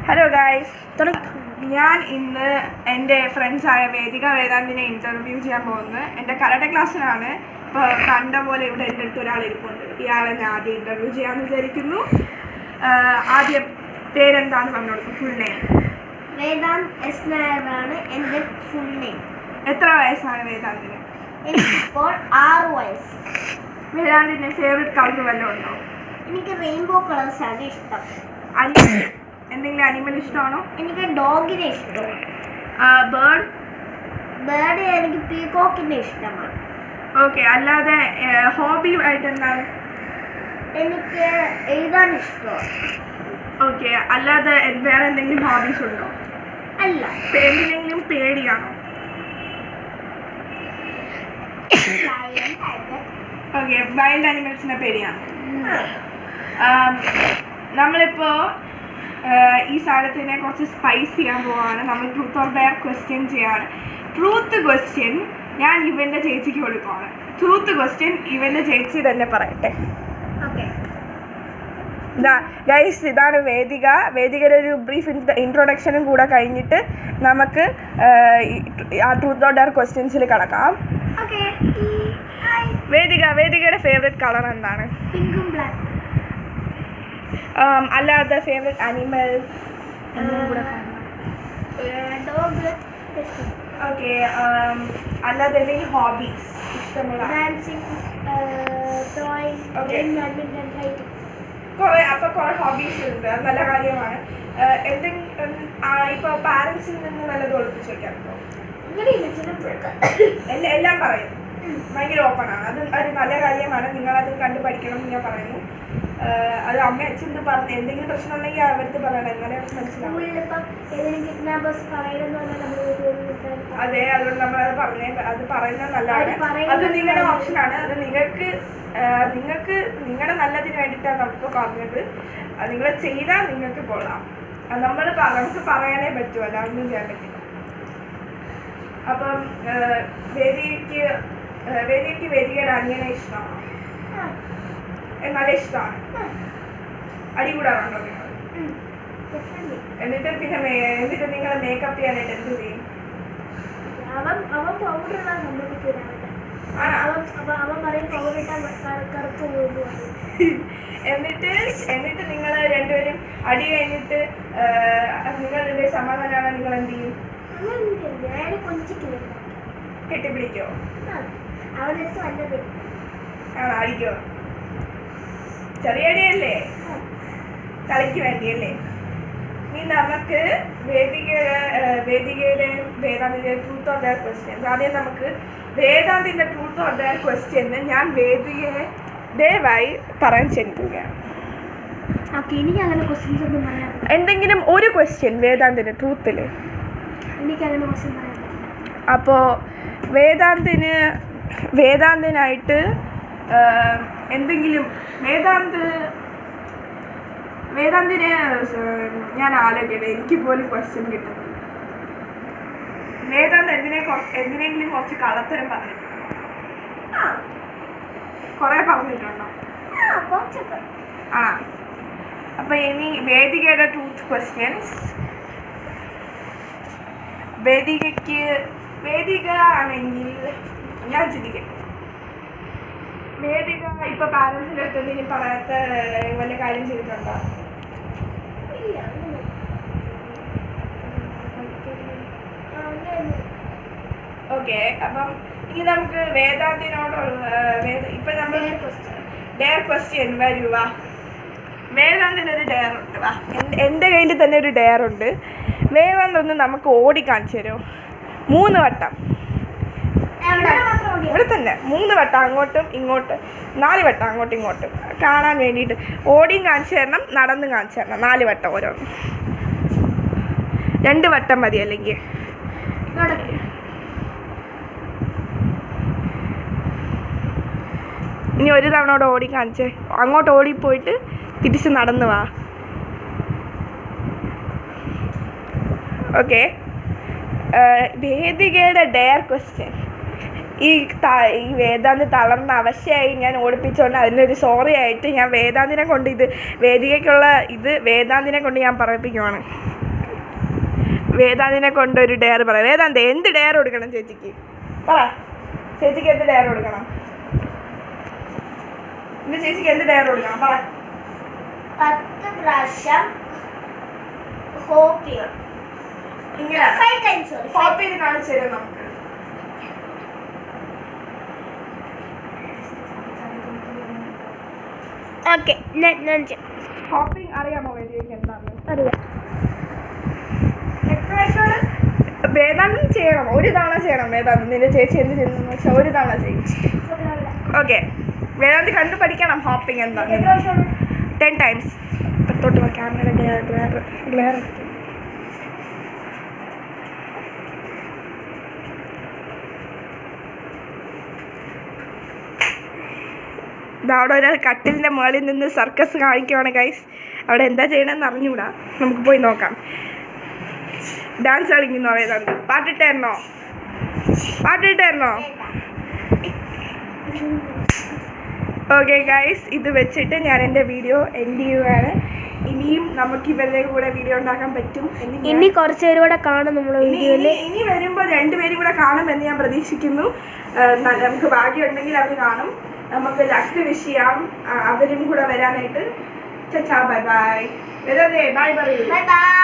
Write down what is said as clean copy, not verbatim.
Hello guys, ഞാൻ ഇന്ന് എൻ്റെ ഫ്രണ്ട്സായ വേദിക വേദാന്തിനെ ഇൻ്റർവ്യൂ ചെയ്യാൻ പോകുന്നത്. എൻ്റെ കരാട്ടെ ക്ലാസ്സിലാണ്. ഇപ്പോൾ കണ്ട പോലെ ഇവിടെ എൻ്റെ അടുത്ത് ഒരാൾ ഇരിപ്പുണ്ട്. ഇയാളെ ഞാൻ ആദ്യം ഇൻ്റർവ്യൂ ചെയ്യാമെന്ന് വിചാരിക്കുന്നു. ആദ്യം പേരെന്താണെന്ന് പറഞ്ഞു കൊടുക്കും. Full name? വേദാന്ത് എസ് നായരാണ് എൻ്റെ ഫുൾ നെയിം. എത്ര വയസ്സാണ് വേദാന്തിന്? എനിക്കിപ്പോൾ 6 വയസ്സ്. വേദാന്തിൻ്റെ ഫേവറേറ്റ് കളർ വല്ലതും ഉണ്ടോ? എനിക്ക് റെയിൻബോ കളേഴ്സാണ് ഇഷ്ടം. എന്തെങ്കിലും അനിമൽ ഇഷ്ടമാണോ? എനിക്ക് ഡോഗിനെ ഇഷ്ടമാണ്. ബേർഡ് എനിക്ക് പീകോക്കിനെ ഇഷ്ടമാണ്. ഓക്കെ, അല്ലാതെ ഹോബി ആയിട്ട് എന്താണ്? എനിക്ക് എഴുതാൻ ഇഷ്ടമാണ്. ഓക്കെ, അല്ലാതെ വേറെ എന്തെങ്കിലും ഹോബീസ് ഉണ്ടോ? അല്ല. എന്തിനെങ്കിലും പേടിയാണോ? ഓക്കെ, വൈൽഡ് അനിമൽസിനെ പേടിയാണ്. നമ്മളിപ്പോൾ ഈ സാധനത്തിനെ കുറച്ച് സ്പൈസ് ചെയ്യാൻ പോവാണ്. നമ്മൾ ട്രൂത്ത് ഓർ ഡെയർ ക്വസ്റ്റ്യൻ ചെയ്യാണ്. ട്രൂത്ത് ക്വസ്റ്റ്യൻ ഞാൻ ഇവൻ്റെ ചേച്ചിക്ക് കൊടുക്കുവാണ്. ട്രൂത്ത് ക്വസ്റ്റ്യൻ ഇവൻ്റെ ചേച്ചി തന്നെ പറയട്ടെ. ഗൈസ്, ഇതാണ് വേദിക. വേദികയുടെ ഒരു ബ്രീഫ് ഇൻട്രൊഡക്ഷനും കൂടെ കഴിഞ്ഞിട്ട് നമുക്ക് ആ ട്രൂത്ത് ഓർ ഡെയർ ക്വസ്റ്റ്യൻസിൽ കിടക്കാം. വേദികയുടെ ഫേവറേറ്റ് കളർ എന്താണ്? പിങ്കും ബ്ലാക്കും. അല്ലാതെ ഫേവറേറ്റ് അനിമൽ? ഓക്കെ, അല്ലാതെ എന്തെങ്കിലും ഹോബീസ് ഇഷ്ടമുള്ള? Dancing, drawing, badminton, riding. അപ്പോൾ കുറേ ഹോബീസ് ഉണ്ട്. നല്ല കാര്യമാണ്. എന്തെങ്കിലും ഇപ്പോൾ പാരൻസിൽ നിന്ന് വല്ലതും ഒളിപ്പിച്ച് വയ്ക്കാറുണ്ടോ? എല്ലാം പറയും. ഭയങ്കര ഓപ്പണാണ്. അത് ഒരു നല്ല കാര്യമാണ്. നിങ്ങളത് കണ്ടു പഠിക്കണം എന്ന് ഞാൻ പറയുന്നു. അത് അമ്മ അച്ഛൻ പറഞ്ഞ് എന്തെങ്കിലും പ്രശ്നം ഉണ്ടെങ്കിൽ അവർക്ക് പറയണം. എങ്ങനെ മനസ്സിലാവും? അതെ, അതുകൊണ്ട് നമ്മളത് അത് പറയുന്നത് നല്ലതാണ്. അത് നിങ്ങളുടെ ഓപ്ഷനാണ്. അത് നിങ്ങൾക്ക് നിങ്ങളുടെ നല്ലതിന് വേണ്ടിയിട്ടാണ് നമുക്ക് പറഞ്ഞത്. അത് നിങ്ങൾ ചെയ്താൽ നിങ്ങൾക്ക് കൊള്ളാം. നമുക്ക് പറയാനേ പറ്റൂ, അല്ലാതൊന്നും ചെയ്യാൻ പറ്റില്ല. അപ്പം വേദികയുടെ അനിയനെ ഇഷ്ടമാണോ? നല്ല ഇഷ്ടമാണ്. അടി കൂടാറുണ്ടോ നിങ്ങൾ? എന്നിട്ട് നിങ്ങൾ മേക്കപ്പ് ചെയ്യാനായിട്ട് എന്ത് ചെയ്യും? എന്നിട്ട് നിങ്ങൾ രണ്ടുപേരും അടി കഴിഞ്ഞിട്ട് നിങ്ങളുടെ സമാധാനമാണ്. നിങ്ങൾ എന്ത് ചെയ്യും? കെട്ടിപ്പിടിക്കോ? ആണോ? അടിക്കോ? ചെറിയ അടിയല്ലേ? കളിക്ക് വേണ്ടിയല്ലേ? ഇനി നമുക്ക് വേദികയുടെ വേദാന്തിന്റെ ട്രൂത്ത് ഓർ ഡെയർ ക്വസ്റ്റ്യൻ. ആദ്യം നമുക്ക് വേദാന്തിന്റെ ട്രൂത്ത് ഓർ ഡെയർ ക്വസ്റ്റ്യന് ഞാൻ വേദികയെ ദയവായി പറയാൻ ക്ഷണിക്കുകയാണ്. എന്തെങ്കിലും ഒരു ക്വസ്റ്റ്യൻ വേദാന്തിന്റെ ട്രൂത്തിൽ. അപ്പോൾ വേദാന്തിനായിട്ട് എന്തെങ്കിലും വേദാന്തിന് ഞാൻ ആലോചിക്കട്ടെ. എനിക്ക് പോലും ക്വസ്റ്റ്യൻ കിട്ടുന്നു. വേദാന്ത് എന്തിനെങ്കിലും കുറച്ച് കള്ളത്തരം പറഞ്ഞിട്ടുണ്ടോ? കുറേ പറഞ്ഞിട്ടുണ്ടോ? ആ, അപ്പം ഇനി വേദികയുടെ ട്രൂത്ത് ക്വസ്റ്റ്യൻസ്. വേദിക ആണെങ്കിൽ ഞാൻ ചിന്തിക്കട്ടെ. വേദിക ഇപ്പൊ പാരൻസിന്റെ അടുത്ത് എന്തെങ്കിലും പറയാത്ത വല്ല കാര്യം ചെയ്തിട്ടുണ്ടോ? ഓക്കെ, അപ്പം ഇനി നമുക്ക് വേദാന്തിനോടുള്ള ഇപ്പൊ നമ്മൾ ഡെയർ ക്വസ്റ്റ്യൻ വരുക. വേദാന്തിനൊരു ഡെയർ ഉണ്ട്. എൻ്റെ കയ്യിൽ തന്നെ ഒരു ഡെയർ ഉണ്ട്. വേദാന്ത് ഒന്ന് നമുക്ക് ഓടി കാണിച്ചു തരുമോ? 3 വട്ടം. ഇവിടെ തന്നെ 3 വട്ടം അങ്ങോട്ടും ഇങ്ങോട്ടും, 4 വട്ടം അങ്ങോട്ടും ഇങ്ങോട്ടും കാണാൻ വേണ്ടിയിട്ട്. ഓടിയും കാണിച്ചു തരണം, നടന്നും കാണിച്ചു തരണം. 4 വട്ടം ഓരോന്ന്. 2 വട്ടം മതി. അല്ലെങ്കിൽ ഇനി ഒരു തവണ കൂടെ ഓടി കാണിച്ചേ. അങ്ങോട്ട് ഓടിപ്പോയിട്ട് തിരിച്ച് നടന്നു വാ. ഓക്കെ, വേദികയുടെ ഡെയർ ക്വസ്റ്റ്യൻ. ഈ വേദാന്ത് തളർന്ന അവശയായി ഞാൻ ഓടിപ്പിച്ചുകൊണ്ട് അതിനൊരു സോറി ആയിട്ട് ഞാൻ വേദാന്തിനെ കൊണ്ട് വേദികയ്ക്കുള്ള വേദാന്തിനെ കൊണ്ട് ഞാൻ പറയിപ്പിക്കുവാണ്. വേദാന്തിനെ കൊണ്ട് ഒരു ഡെയർ പറയാം. വേദാന്ത് എന്ത് ഡെയർ കൊടുക്കണം ചേച്ചിക്ക്? പറ, ചേച്ചിക്ക് എന്ത് ഡെയർ കൊടുക്കണം? ഇന്ന് ചേച്ചിക്ക് എന്ത് ഡെയർ കൊടുക്കണം? പറ. 10 പ്രാവശ്യം ഹോപ്പ് ചെയ്യണം. ഇങ്ങനെ 5 times ഹോപ്പ് ചെയ്ത് കാണിച്ചു തരാം നമുക്ക്. ഓക്കെ, ഞാൻ ഹോപ്പിംഗ് അറിയാമോ വേദികയ്ക്ക് എന്താണെന്ന്? അറിയാം. വേദാന്തം ചെയ്യണം, ഒരു തവണ ചെയ്യണം. വേദാന്തം നിന്റെ ചേച്ചി എന്ത് ചെയ്യുന്നു വെച്ചാൽ ഒരു തവണ ചെയ്യും. ഓക്കെ, വേദാന്തി കണ്ടു പഠിക്കണം ഹോപ്പിംഗ് എന്താണ്. 10 times. തൊട്ട് ക്യാമറ ഗ്ലെയർ അവിടെ ഒരാൾ കട്ടിലിൻ്റെ മുകളിൽ നിന്ന് സർക്കസ് കാണിക്കുവാണ് ഗൈസ്. അവിടെ എന്താ ചെയ്യണമെന്ന് അറിഞ്ഞുകൂടാ, നമുക്ക് പോയി നോക്കാം. ഡാൻസ് കളിക്കുന്നോ വേദാന്തി? പാട്ടിട്ടായിരുന്നോ? ഓക്കെ ഗൈസ്, ഇത് വെച്ചിട്ട് ഞാൻ എൻ്റെ വീഡിയോ എൻഡ് ചെയ്യുകയാണ്. ഇനിയും നമുക്ക് ഇവരുടെ കൂടെ വീഡിയോ ഉണ്ടാക്കാൻ പറ്റും. ഇനി കുറച്ച് പേര് കൂടെ കാണും നമ്മുടെ വീഡിയോയിൽ. ഇനി വരുമ്പോൾ 2 പേരും കൂടെ കാണുമെന്ന് ഞാൻ പ്രതീക്ഷിക്കുന്നു. നമുക്ക് ഭാഗ്യമുണ്ടെങ്കിൽ അവർ കാണും. നമുക്ക് ലക്ക് വിഷ് ചെയ്യാം അവരും കൂടെ വരാനായിട്ട്. Bye bye. ബൈ പറയൂ. Bye bye.